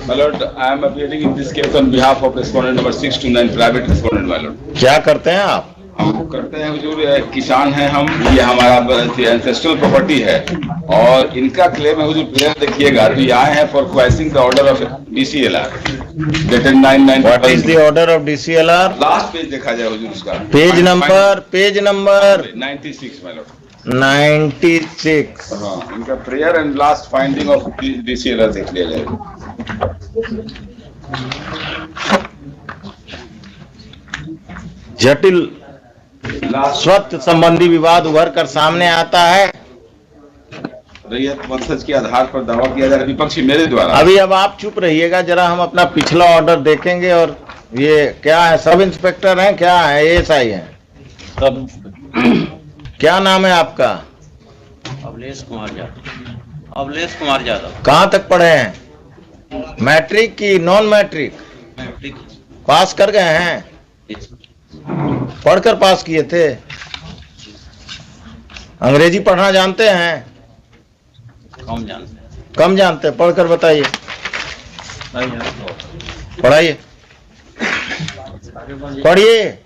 My lord, I am appearing in this case on behalf of respondent number 629, private respondent, my lord. क्या करते हैं आप? हम करते हैं हुजूर, किसान हैं हम, ये हमारा एंसेस्ट्रल प्रॉपर्टी है और इनका क्लेम है हुजूर। प्लेयर देखिएगा, अभी आए हैं for questioning the order of DCLR dated 9/9। What is the order of DCLR? Last page देखा जाए हुजूर उसका। Page number 96 my lord। 96। हाँ, इनका prayer and last finding of DCLR देख लिया जाए। जटिल स्वत्व संबंधी विवाद उभर कर सामने आता है। रैयत वंशज के आधार पर दावा किया जा रहा है विपक्षी मेरे द्वारा। अभी अब आप चुप रहिएगा जरा, हम अपना पिछला ऑर्डर देखेंगे। और ये क्या है, सब इंस्पेक्टर हैं, क्या है, ASI हैं? सब क्या नाम है आपका? अवलेश कुमार यादव। कहाँ तक पढ़े हैं? मैट्रिक की नॉन मैट्रिक? पास कर गए हैं? पढ़कर पास किए थे? अंग्रेजी पढ़ना जानते हैं? कम जानते हैं। पढ़कर बताइए, पढ़ाइए, पढ़िए।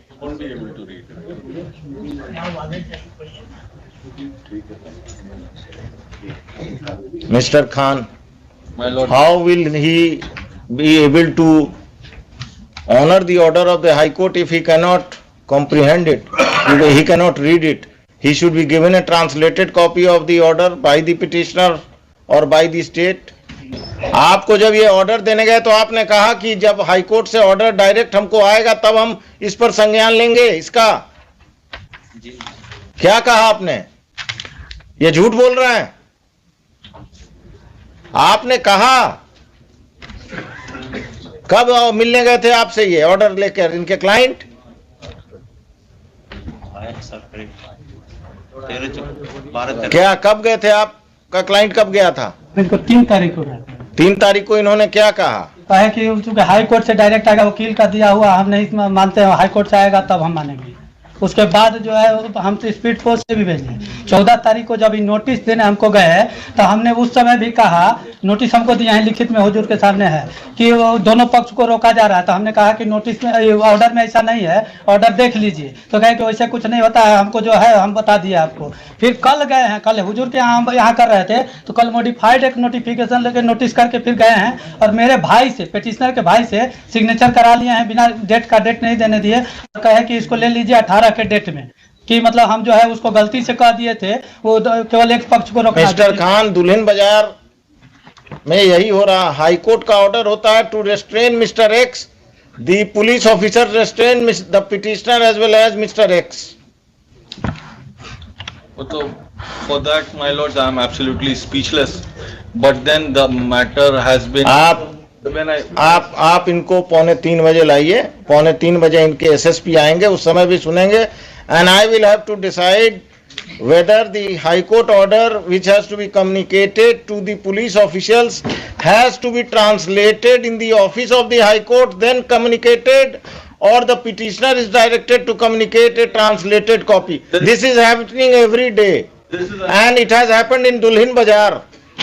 Mr. Khan, how will he be able to honor the order of the High Court if he cannot comprehend it? He cannot read it. He should be given a translated copy of the order by the petitioner or by the state. आपको जब ये order देने गए तो आपने कहा कि जब हाई कोर्ट से ऑर्डर डायरेक्ट हमको आएगा तब हम इस पर संज्ञान लेंगे इसका। क्या कहा आपने? ये झूठ बोल रहे हैं। आपने कहा कब मिलने गए थे आपसे ये ऑर्डर लेकर इनके क्लाइंट? क्या कब गए थे? आपका क्लाइंट कब गया था? इनको 3 तारीख को। 3 तारीख को इन्होंने क्या कहा? कहा कि चूंकि हाई कोर्ट से डायरेक्ट आएगा, वकील का दिया हुआ, हम नहीं मानते हैं, हाई कोर्ट से आएगा तब हम मानेंगे। उसके बाद जो है हम तो स्पीड फोर्स से भी भेजे। 14 तारीख को जब नोटिस देने हमको गए तो हमने उस समय भी कहा, नोटिस हमको दिया है लिखित में हुजूर के सामने है कि वो दोनों पक्ष को रोका जा रहा है। तो हमने कहा कि नोटिस में, ऑर्डर में ऐसा नहीं है, ऑर्डर देख लीजिए। तो कहे कि वैसे कुछ नहीं होता है, हमको जो है हम बता दिए आपको। फिर कल गए हैं, कल हुजूर के यहाँ हम यहाँ कर रहे थे तो कल मॉडिफाइड एक नोटिफिकेशन लेके नोटिस करके फिर गए हैं और मेरे भाई से, पिटिशनर के भाई से सिग्नेचर करा लिए हैं, बिना डेट नहीं देने दिए। कहे कि इसको ले लीजिए 18 के डेट में, कि मतलब हम जो है उसको गलती से कह दिए थे, वो केवल एक पक्ष को रोकना। मिस्टर खान, दुल्हिन बाजार में यही हो रहा। हाई कोर्ट का ऑर्डर होता है to restrain mister X, the police officer restrain the petitioner as well as mister X. So for that, my lords, I am absolutely speechless. But then the matter has been. आप इनको 2:45 बजे लाइए। 2:45 बजे इनके SSP आएंगे, उस समय भी सुनेंगे। And I will have to decide whether the High Court order which has to be communicated to the police officials has to be translated in the office of the High Court, then communicated, or the petitioner is directed to communicate a translated copy. This is happening every day, and it has happened in Dulhin Bazaar.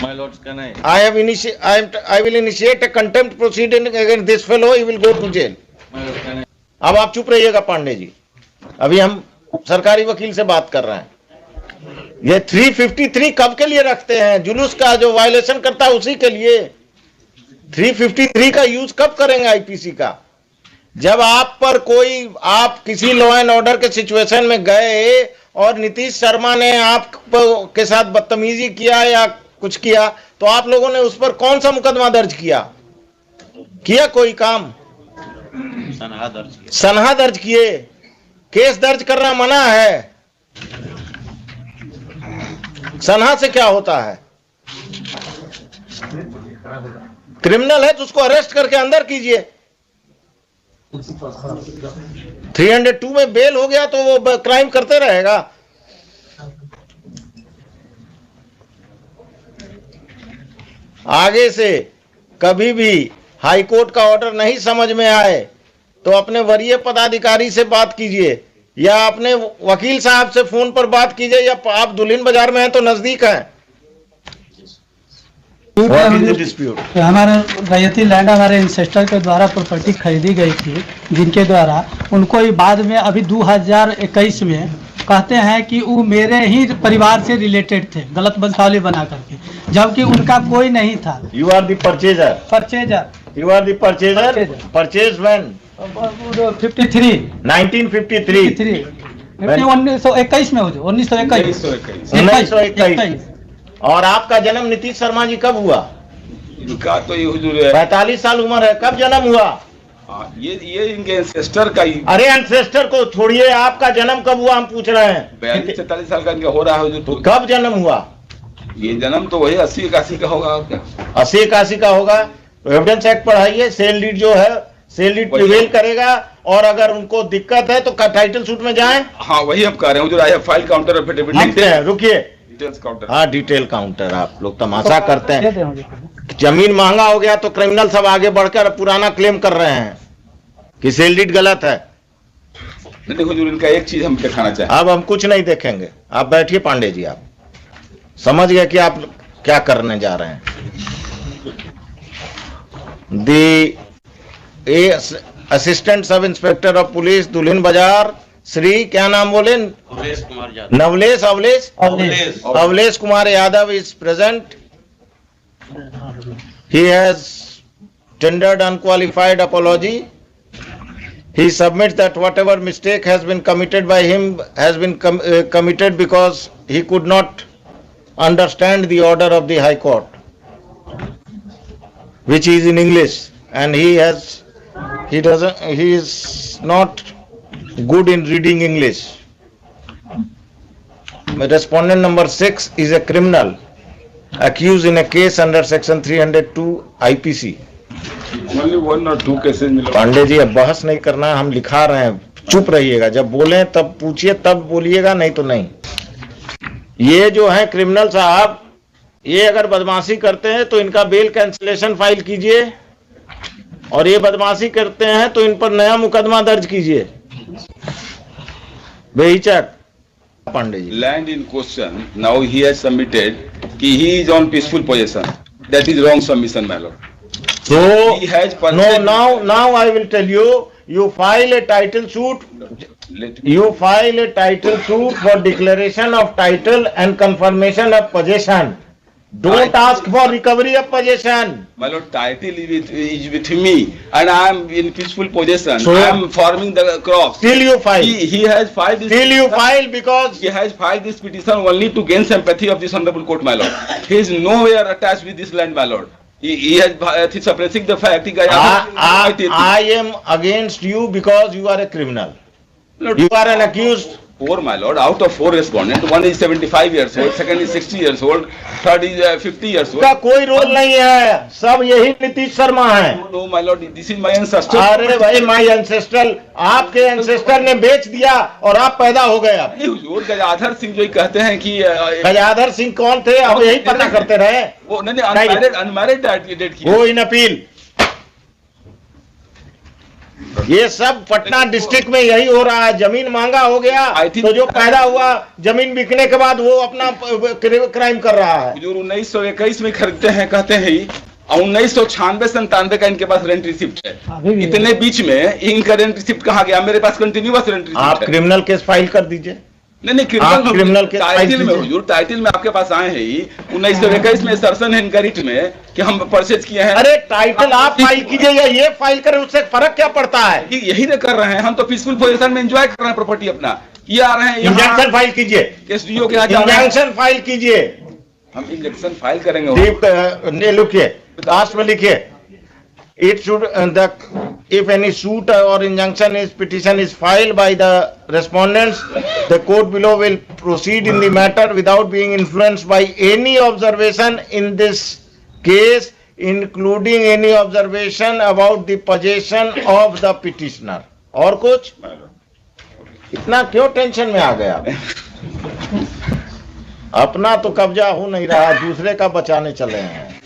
My lords, can I? I will initiate a contempt proceeding against this fellow. He will go to jail. My lords, can I? अब आप चुप रहिएगा पांडे जी, अभी हम सरकारी वकील से बात कर रहे हैं। ये 353 कब के लिए रखते हैं? जुलूस का जो वायलेशन करता है उसी के लिए। 353 का यूज कब करेंगे IPC का? जब आप पर कोई, आप किसी लॉ एंड ऑर्डर के सिचुएशन में गए और नीतीश शर्मा ने आप के साथ बदतमीजी किया या कुछ किया, तो आप लोगों ने उस पर कौन सा मुकदमा दर्ज किया कोई काम? सनहा दर्ज किए। केस दर्ज करना मना है। सनहा से क्या होता है? क्रिमिनल है तो उसको अरेस्ट करके अंदर कीजिए। 302 में बेल हो गया तो वो क्राइम करते रहेगा। आगे से कभी भी हाई कोर्ट का ऑर्डर नहीं समझ में आए तो अपने वरीय पदाधिकारी से बात कीजिए या अपने वकील साहब से फोन पर बात कीजिए, या आप दुल्हिन बाजार में हैं तो नजदीक हैं। What is the dispute? हमारे रैयती लैंड हमारे इंसेस्टर के द्वारा प्रॉपर्टी खरीदी गई थी, जिनके द्वारा उनको ही बाद में अभी 2021 में कहते हैं कि वो मेरे ही परिवार से रिलेटेड थे, गलत वंशावली बना करके, जबकि उनका कोई नहीं था। You are the purchaser. Purchaser You are the purchaser. Purchase when? 53 1953. 1921 में हो जो 1921 1921। और आपका जन्म नीतीश शर्मा जी कब हुआ? इनका तो ये हुजूर है 45 साल उम्र है, कब जन्म हुआ? ये इनके एंसेस्टर का ही अरे एंसेस्टर को छोड़िए, आपका जन्म कब हुआ हम पूछ रहे हैं। 42-43 साल का इनका हो रहा है हुजूर। तो कब जन्म हुआ? ये जन्म तो वही 80-81 का होगा और क्या। 80-81 का होगा। तो एविडेंस एक्ट पढ़ाइए, सेल डीड जो है सेल डीड प्रिवेल करेगा, और अगर उनको दिक्कत है तो टाइटल सूट में जाएं। हाँ वही हम कह रहे हैं हुजूर। I have file counter affidavit. रुकिए, डिटेल्स काउंटर। हाँ डिटेल काउंटर। आप लोग तमाशा करते हैं। जमीन महंगा हो गया तो क्रिमिनल सब आगे बढ़कर पुराना क्लेम कर रहे हैं कि सेल डीड गलत है। नहीं हुजूर, इनका एक चीज हम दिखाना चाहें। अब हम कुछ नहीं देखेंगे, आप बैठिए पांडे जी। आप समझ गए कि आप क्या करने जा रहे हैं। The assistant sub inspector of police Dulhin Bazar, Shri क्या नाम बोले? अवलेश Kumar Yadav. Navlesh अवलेश Kumar Yadav is present. He has tendered unqualified apology. He submits that whatever mistake has been committed by him has been committed because he could not understand the order of the High Court, which is in English, and he is not good in reading English. Respondent number 6 is a criminal accused in a case under section 302 IPC. Only 1 or 2 cases मिला। पांडे जी अब बहस नहीं करना, हम लिखा रहे हैं, चुप रहिएगा। जब बोलें तब पूछिए, तब बोलिएगा, नहीं तो नहीं। ये जो है क्रिमिनल साहब, ये अगर बदमाशी करते हैं तो इनका बेल कैंसिलेशन फाइल कीजिए, और ये बदमाशी करते हैं तो इन पर नया मुकदमा दर्ज कीजिए बेहिचक। Pandey ji, Land in question, now he has submitted कि he is on peaceful possession. That is wrong submission, my lord. so He has no, purchased- now I will tell you, you file a title suit. Let me- You file a title suit for declaration of title and confirmation of possession. Don't ask for recovery of possession. My lord, title is with me, and I am in peaceful possession. So- I am farming the crops. Still you file. He has filed this. Still you file because He has filed this petition only to gain sympathy of this honorable court, my lord. He is nowhere attached with this land, my lord. He has suppressing the fact. I am against you because you are a criminal. Lord, You are an accused. 4, my lord, out of 4 respondents, one is 75 years old, second is 60 years old, third is 50 years old. का कोई role नहीं है, सब यही नीतीश शर्मा है। No, my lord, this is my ancestor. अरे भाई, माई ancestor, आपके एंसेस्टर ने बेच दिया और आप पैदा हो गए। अब नहीं हुजूर, गजाधर सिंह जो कहते हैं कि गजाधर सिंह कौन थे? अब यही पता करते रहे। वो नहीं अनमैरिड डेट किया। वो इन अपील। ये सब पटना डिस्ट्रिक्ट में यही हो रहा है। जमीन महंगा हो गया तो जो पैदा हुआ जमीन बिकने के बाद वो अपना क्राइम कर रहा है। हुजूर 1921 में खरीदते हैं, कहते हैं ही, और 1996-97 का इनके पास रेंट रिसिप्ट है। इतने बीच में इनका रेंट रिसिप्ट कहाँ गया? मेरे पास कंटिन्यूअस रेंट रिसिप्ट आप है। क्रिमिनल केस फाइल कर दीजिए। नहीं क्रिमिनल के टाइटल में हुजूर, टाइटल में आपके पास आए हैं ही 1921 में सर्सन है इनका रिट में कि हम परचेज किए हैं। अरे टाइटल आप फाइल कीजिए या ये फाइल करें, उससे फर्क क्या पड़ता है? यही ना कर रहे हैं, हम तो पीसफुल पोजीशन में एंजॉय कर रहे हैं प्रॉपर्टी अपना। ये आ रहे हैं इंजंक्शन फाइल कीजिए, एसडीओ के यहाँ जा रहे हैं। इंजंक्शन फाइल कीजिए। हम इंजेक्शन फाइल करेंगे। लिखिए, लास्ट में लिखिए, it should if any suit or injunction is petition is filed by the respondents, the court below will proceed in the matter without being influenced by any observation in this case, including any observation about the possession of the petitioner. और कुछ? इतना क्यों tension में आ गया? अपना तो कब्जा हो नहीं रहा, दूसरे का बचाने चले हैं।